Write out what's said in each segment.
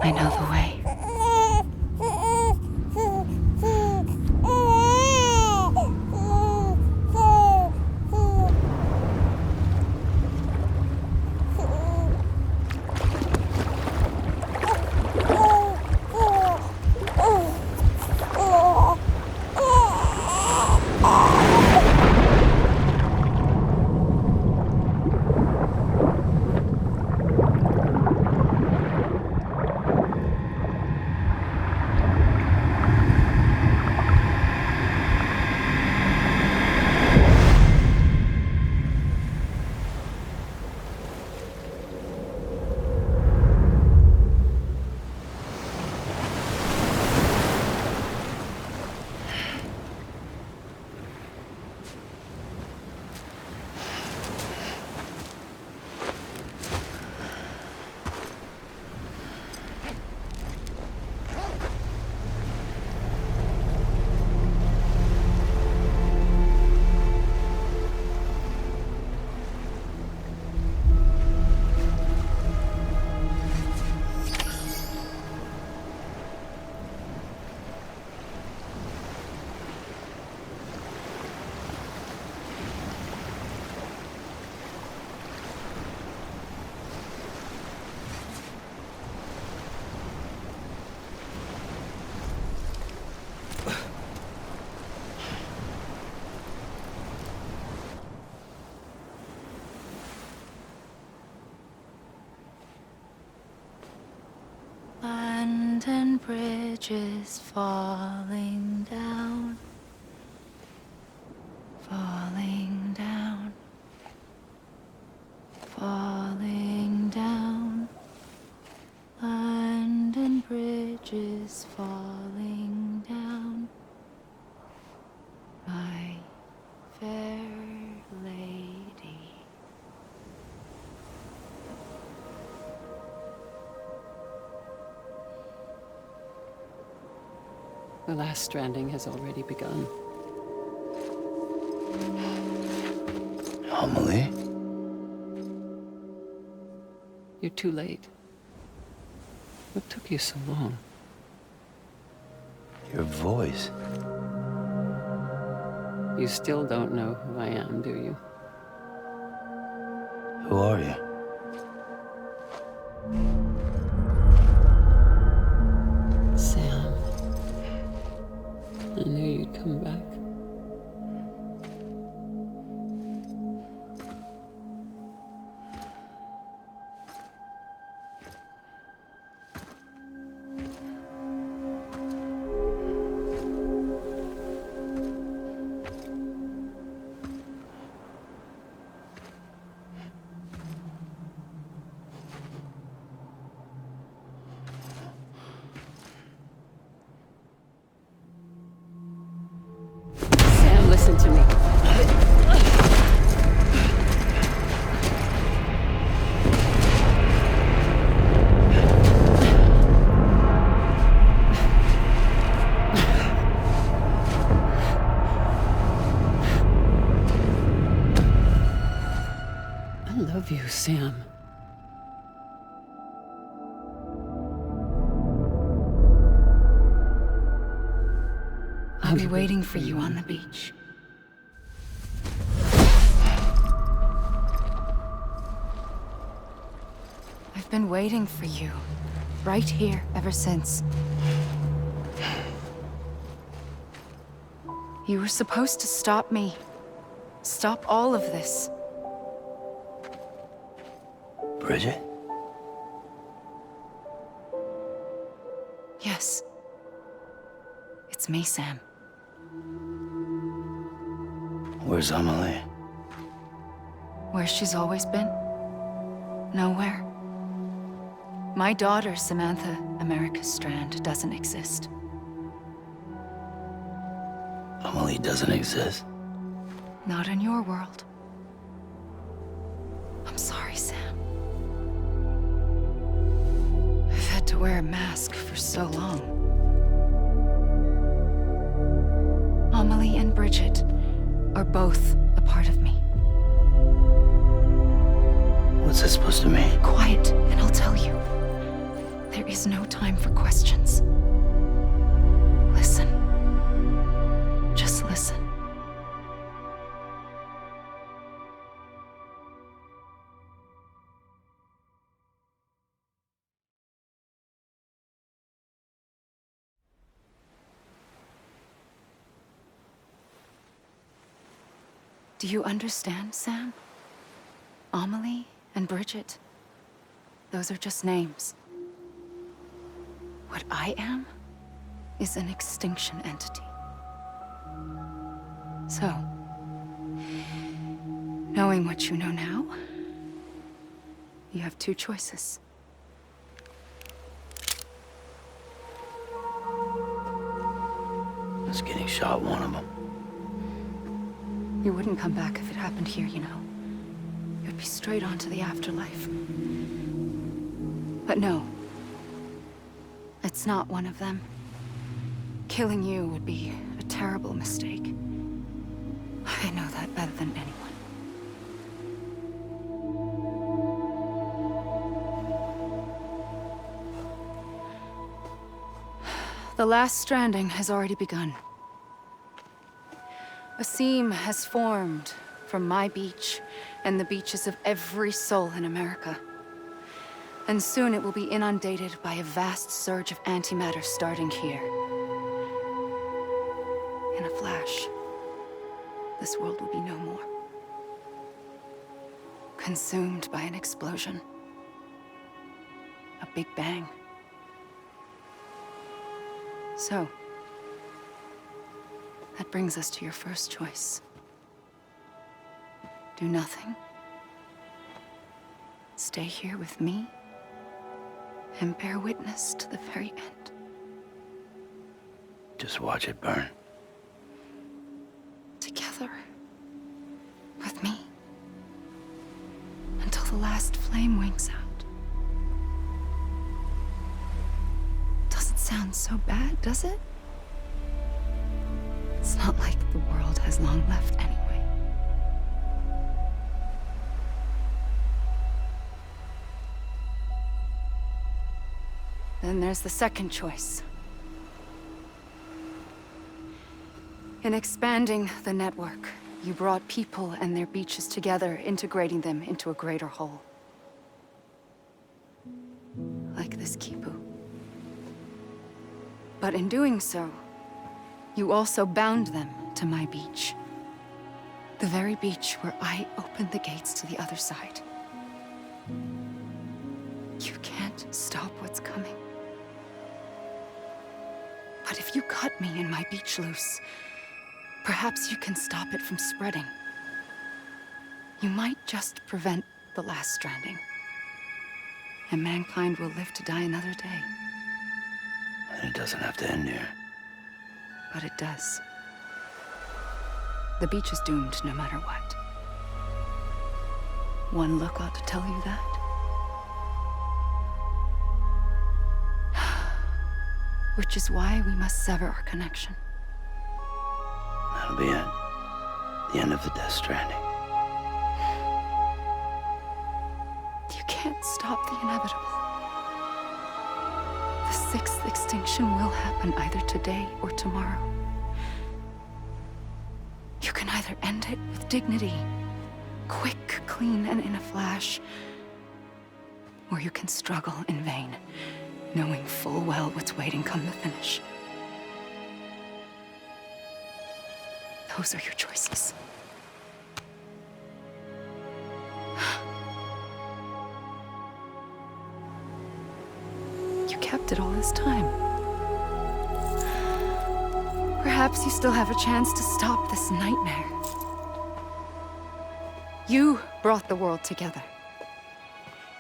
I know the way. Land and bridges falling down, falling down, falling down. Land and bridges falling down, my fair lady. The last stranding has already begun. Amelie? You're too late. What took you so long? Your voice. You still don't know who I am, do you? Who are you? Sam. I knew you'd come back. Listen to me. I love you, Sam. I'll be waiting for you on the beach. I've been waiting for you, right here, ever since. You were supposed to stop me. Stop all of this. Bridget? Yes. It's me, Sam. Where's Amelie? Where she's always been. Nowhere. My daughter, Samantha America Strand, doesn't exist. Amelie doesn't exist? Not in your world. I'm sorry, Sam. I've had to wear a mask for so long. Amelie and Bridget are both a part of me. What's that supposed to mean? Quiet, and I'll tell you. There is There's no time for questions. Listen. Just listen. Do you understand, Sam? Amelie and Bridget, those are just names. What I am is an extinction entity. So, knowing what you know now, you have two choices. Is getting shot one of them? You wouldn't come back if it happened here, you know. You'd be straight on to the afterlife. But no. It's not one of them. Killing you would be a terrible mistake. I know that better than anyone. The last stranding has already begun. A seam has formed from my beach and the beaches of every soul in America. And soon it will be inundated by a vast surge of antimatter starting here. In a flash, this world will be no more. Consumed by an explosion. A big bang. So, that brings us to your first choice. Do nothing. Stay here with me. And bear witness to the very end. Just watch it burn. Together. With me. Until the last flame winks out. Doesn't sound so bad, does it? It's not like the world has long left anyway. Then there's the second choice. In expanding the network, you brought people and their beaches together, integrating them into a greater whole. Like this Kipu. But in doing so, you also bound them to my beach. The very beach where I opened the gates to the other side. You can't stop what's coming. But if you cut me and my beach loose, perhaps you can stop it from spreading. You might just prevent the last stranding. And mankind will live to die another day. And it doesn't have to end here. But it does. The beach is doomed no matter what. One look ought to tell you that. Which is why we must sever our connection. That'll be it. The end of the Death Stranding. You can't stop the inevitable. The sixth extinction will happen either today or tomorrow. You can either end it with dignity, quick, clean, and in a flash, or you can struggle in vain, knowing full well what's waiting come the finish. Those are your choices. You kept it all this time. Perhaps you still have a chance to stop this nightmare. You brought the world together.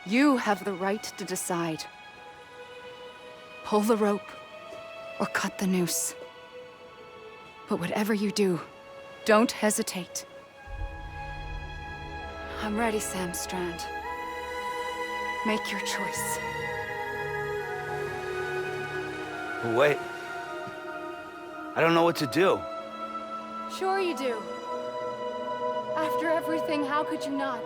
You have the right to decide. Pull the rope, or cut the noose. But whatever you do, don't hesitate. I'm ready, Sam Strand. Make your choice. Wait. I don't know what to do. Sure you do. After everything, how could you not?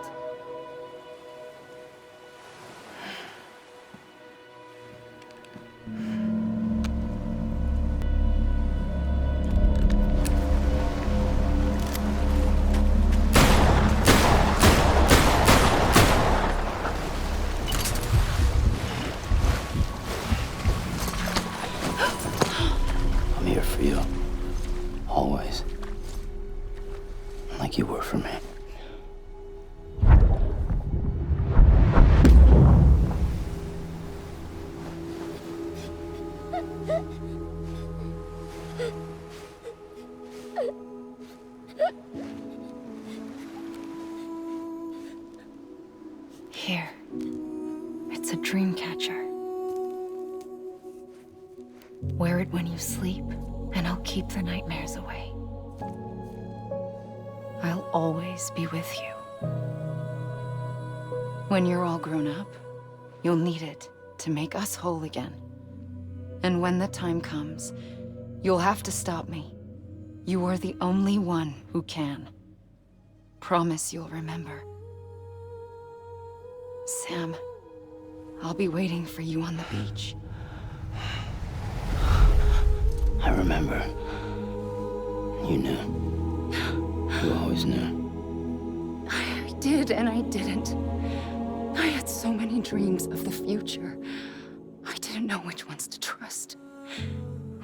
I'm here for you. Always. Like you were for me. Here. It's a dream catcher. Wear it when you sleep, and I'll keep the nightmares away. I'll always be with you. When you're all grown up, you'll need it to make us whole again. And when the time comes, you'll have to stop me. You are the only one who can. Promise you'll remember. Sam, I'll be waiting for you on the beach. I remember. You knew. You always knew. I did and I didn't. I had so many dreams of the future. I didn't know which ones to trust.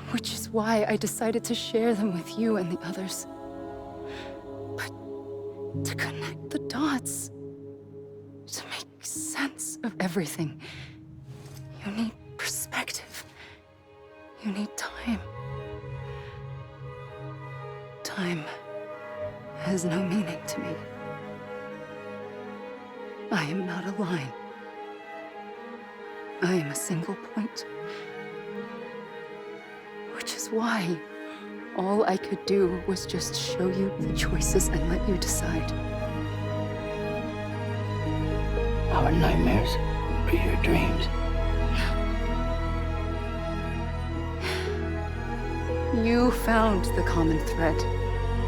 Which is why I decided to share them with you and the others. But to connect the dots, to make sense of everything, you need perspective. You need time. Time has no meaning to me. I am not a line. I am a single point. Which is why all I could do was just show you the choices and let you decide. Our nightmares are your dreams. You found the common thread,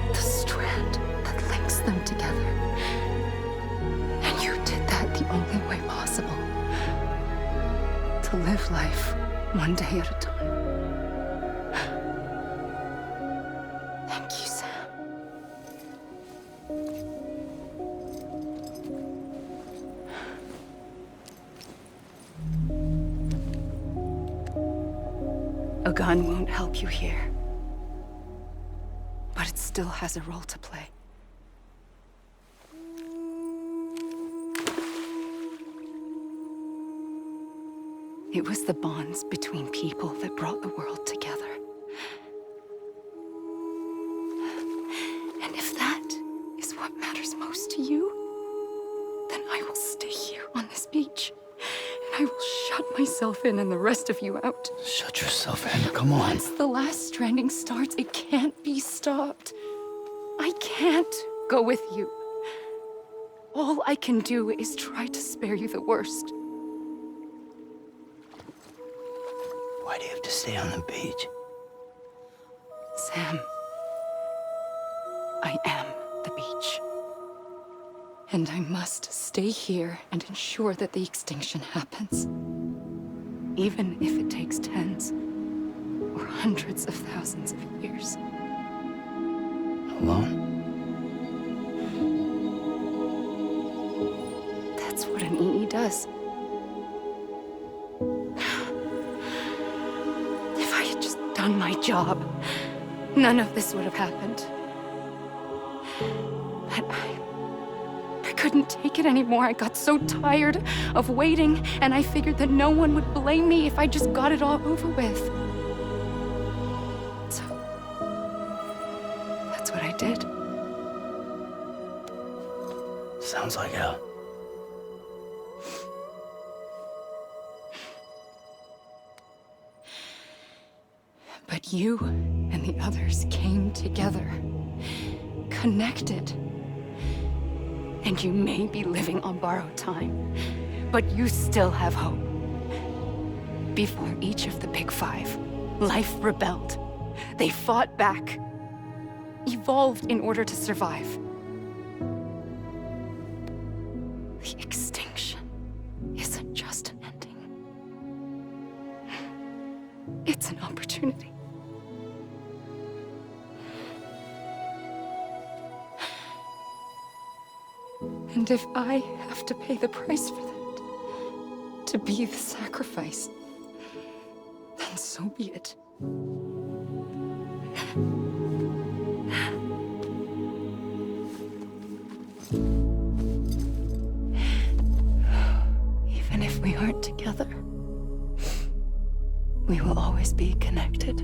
the strand that links them together. And you did that the only way possible. To live life one day at a time. Thank you, Sam. A gun won't help you here. But it still has a role to play. It was the bonds between people that brought the world together. And if that is what matters most to you, then I will stay here on this beach. And I will shut myself in and the rest of you out. Shut yourself in. Come on. Once the last stranding starts, it can't be stopped. I can't go with you. All I can do is try to spare you the worst. Why do you have to stay on the beach? Sam, I am the beach. And I must stay here and ensure that the extinction happens. Even if it takes tens or hundreds of thousands of years. Alone? That's what an EE does. If I had just done my job, none of this would have happened. But I couldn't take it anymore. I got so tired of waiting, and I figured that no one would blame me if I just got it all over with. So, that's what I did. Sounds like hell. But you and the others came together, connected. And you may be living on borrowed time, but you still have hope. Before each of the Big Five, life rebelled. They fought back, evolved in order to survive. The extinction isn't just an ending. It's an opportunity. And if I have to pay the price for that, to be the sacrifice, then so be it. Even if we aren't together, we will always be connected.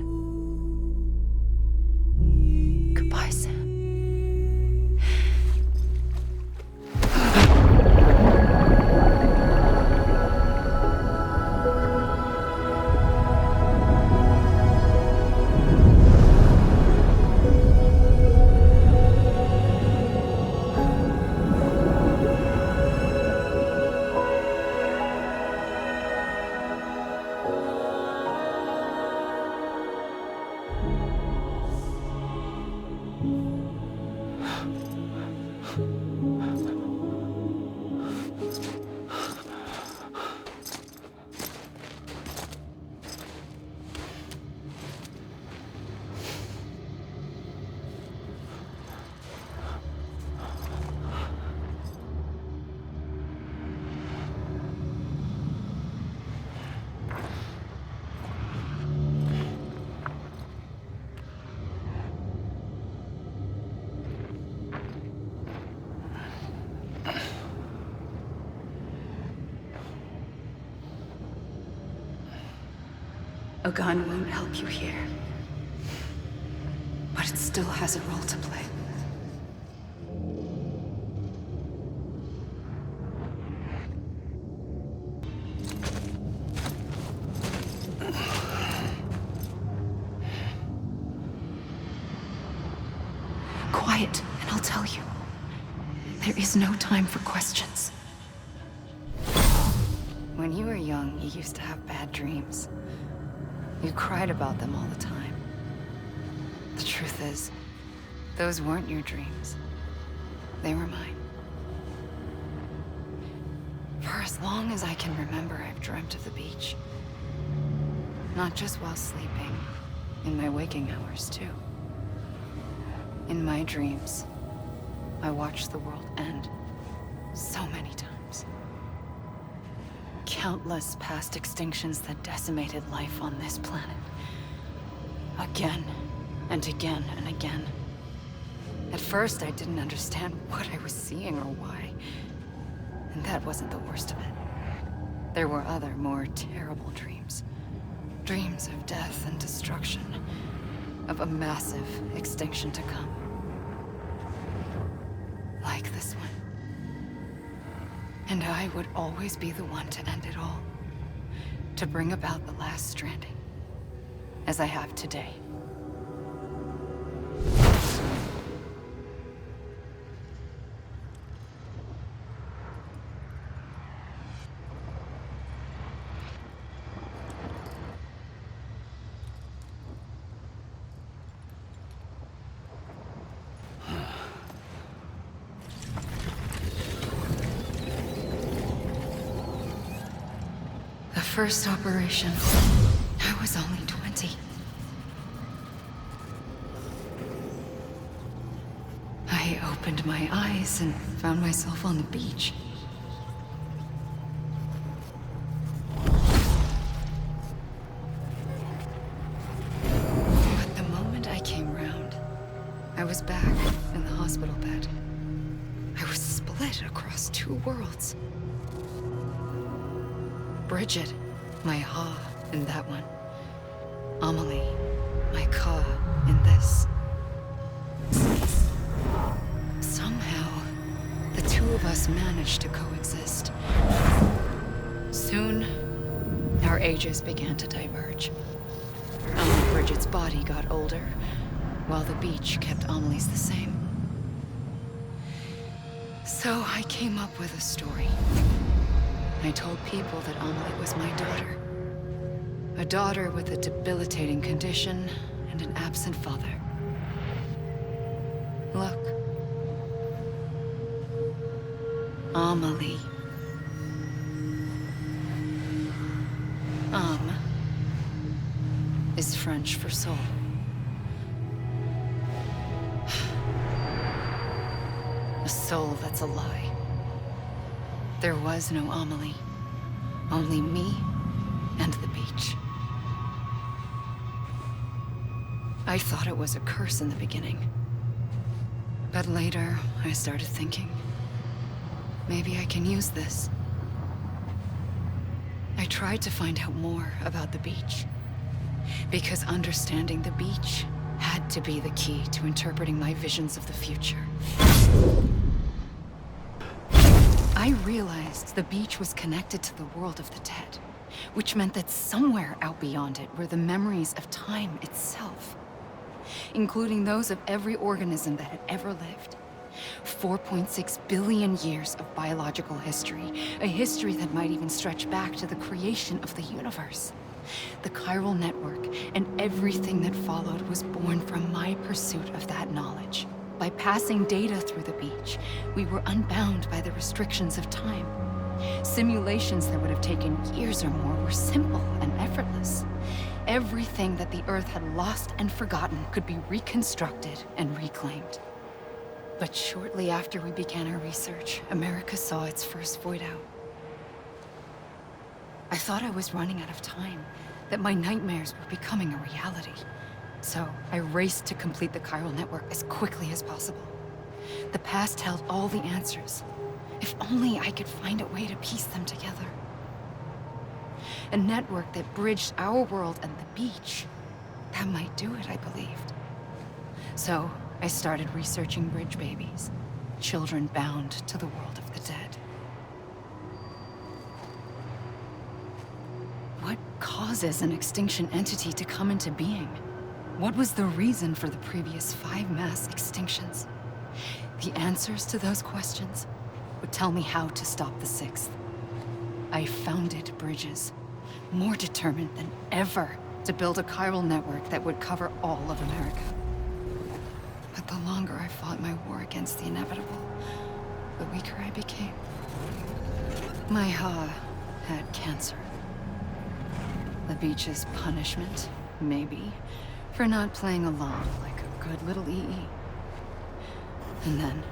Goodbye, Sam. A gun won't help you here. But it still has a role to play. Quiet, and I'll tell you. There is no time for questions. When you were young, you used to have bad dreams. You cried about them all the time. The truth is, those weren't your dreams. They were mine. For as long as I can remember, I've dreamt of the beach. Not just while sleeping, in my waking hours too. In my dreams, I watched the world end so many times. Countless past extinctions that decimated life on this planet. Again, and again, and again. At first, I didn't understand what I was seeing or why. And that wasn't the worst of it. There were other, more terrible dreams. Dreams of death and destruction. Of a massive extinction to come. Like this one. And I would always be the one to end it all. To bring about the last stranding. As I have today. The first operation, I was only 20. I opened my eyes and found myself on the beach. But the moment I came round, I was back in the hospital bed. I was split across two worlds. Bridget, my Ha in that one. Amelie, my Ka in this. Somehow, the two of us managed to coexist. Soon, our ages began to diverge. Only Bridget's body got older, while the beach kept Amelie's the same. So I came up with a story. I told people that Amelie was my daughter. A daughter with a debilitating condition and an absent father. Look. Amelie. is French for soul. A soul that's a lie. There was no Amelie. Only me and the beach. I thought it was a curse in the beginning. But later, I started thinking, maybe I can use this. I tried to find out more about the beach. Because understanding the beach had to be the key to interpreting my visions of the future. I realized the beach was connected to the world of the dead, which meant that somewhere out beyond it were the memories of time itself, including those of every organism that had ever lived. 4.6 billion years of biological history, a history that might even stretch back to the creation of the universe. The chiral network and everything that followed was born from my pursuit of that knowledge. By passing data through the beach, we were unbound by the restrictions of time. Simulations that would have taken years or more were simple and effortless. Everything that the Earth had lost and forgotten could be reconstructed and reclaimed. But shortly after we began our research, America saw its first void out. I thought I was running out of time, that my nightmares were becoming a reality. So I raced to complete the chiral network as quickly as possible. The past held all the answers. If only I could find a way to piece them together. A network that bridged our world and the beach. That might do it, I believed. So I started researching bridge babies, children bound to the world of the dead. What causes an extinction entity to come into being? What was the reason for the previous 5 mass extinctions? The answers to those questions would tell me how to stop the 6th. I founded bridges, more determined than ever to build a chiral network that would cover all of America. But the longer I fought my war against the inevitable, the weaker I became. My Ha had cancer. The beach's punishment, maybe, for not playing along like a good little EE. And then,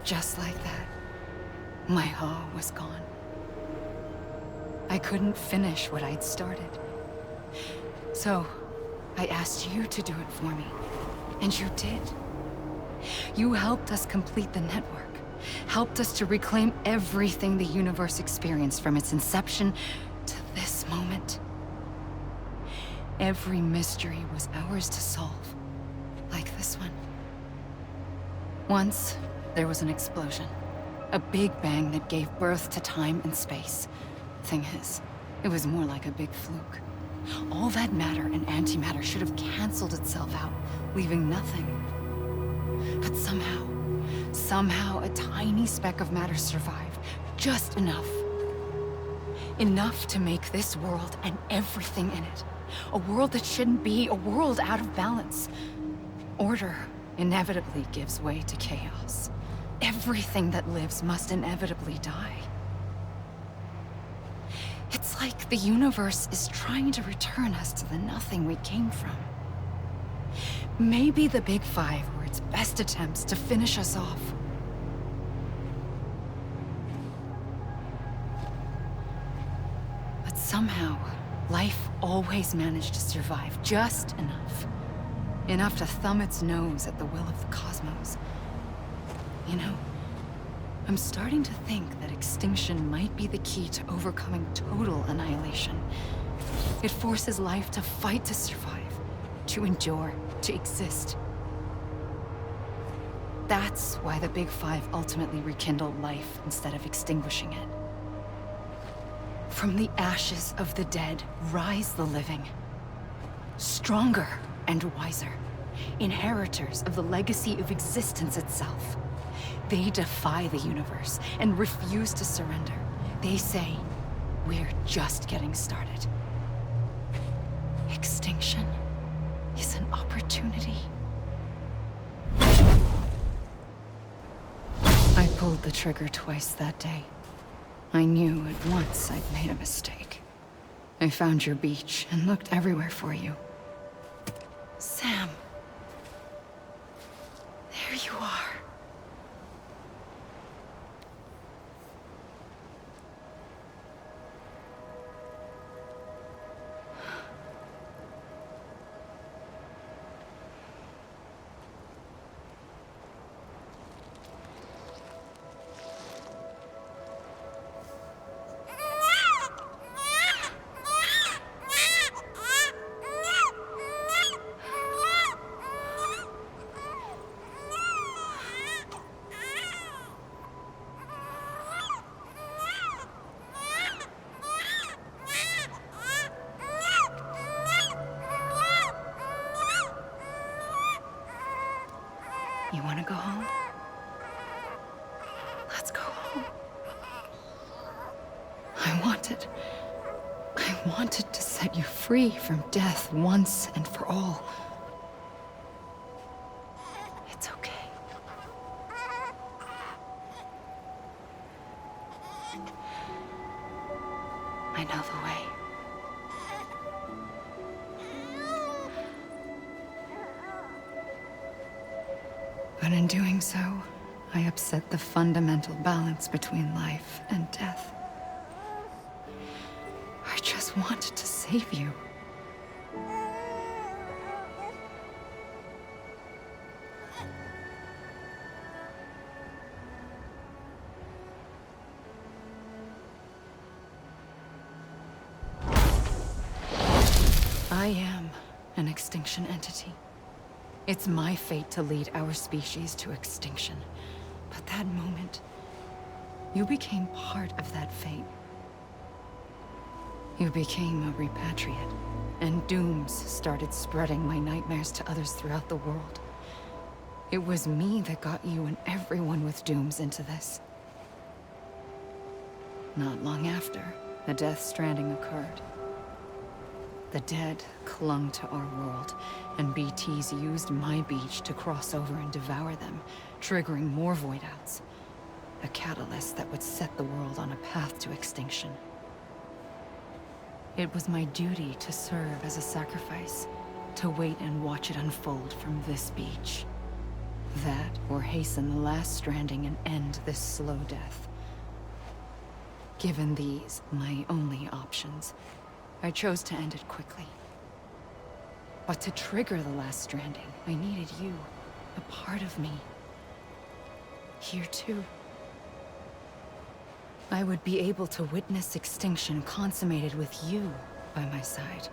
just like that, my Ha was gone. I couldn't finish what I'd started. So, I asked you to do it for me, and you did. You helped us complete the network, helped us to reclaim everything the universe experienced from its inception to this moment. Every mystery was ours to solve, like this one. Once, there was an explosion. A big bang that gave birth to time and space. Thing is, it was more like a big fluke. All that matter and antimatter should have canceled itself out, leaving nothing. But somehow a tiny speck of matter survived. Just enough. Enough to make this world and everything in it. A world that shouldn't be, a world out of balance. Order inevitably gives way to chaos. Everything that lives must inevitably die. It's like the universe is trying to return us to the nothing we came from. Maybe the Big Five were its best attempts to finish us off. But somehow, life always managed to survive just enough. Enough to thumb its nose at the will of the cosmos. You know, I'm starting to think that extinction might be the key to overcoming total annihilation. It forces life to fight to survive, to endure, to exist. That's why the Big Five ultimately rekindled life instead of extinguishing it. From the ashes of the dead rise the living. Stronger and wiser. Inheritors of the legacy of existence itself. They defy the universe and refuse to surrender. They say, we're just getting started. Extinction is an opportunity. I pulled the trigger twice that day. I knew at once I'd made a mistake. I found your beach and looked everywhere for you. Sam. There you are. You want to go home? Let's go home. I wanted to set you free from death once and for all. It's okay. I know the way. But in doing so, I upset the fundamental balance between life and death. I just wanted to save you. I am an extinction entity. It's my fate to lead our species to extinction. But that moment, you became part of that fate. You became a repatriate, and dooms started spreading my nightmares to others throughout the world. It was me that got you and everyone with dooms into this. Not long after, the death stranding occurred. The dead clung to our world, and BTs used my beach to cross over and devour them, triggering more void outs. A catalyst that would set the world on a path to extinction. It was my duty to serve as a sacrifice, to wait and watch it unfold from this beach. That, or hasten the last stranding and end this slow death. Given these, my only options, I chose to end it quickly. But to trigger the last stranding, I needed you, a part of me. Here too. I would be able to witness extinction consummated with you by my side.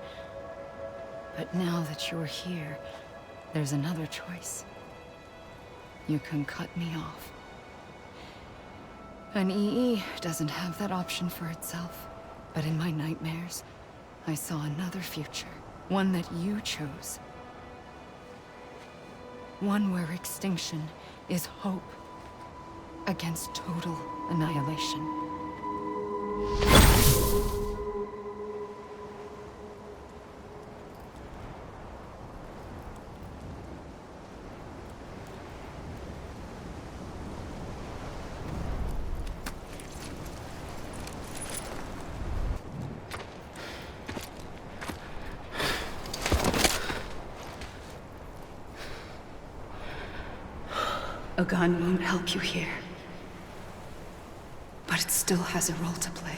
But now that you're here, there's another choice. You can cut me off. An EE doesn't have that option for itself. But in my nightmares, I saw another future. One that you chose. One where extinction is hope against total annihilation. A gun won't help you here. But it still has a role to play.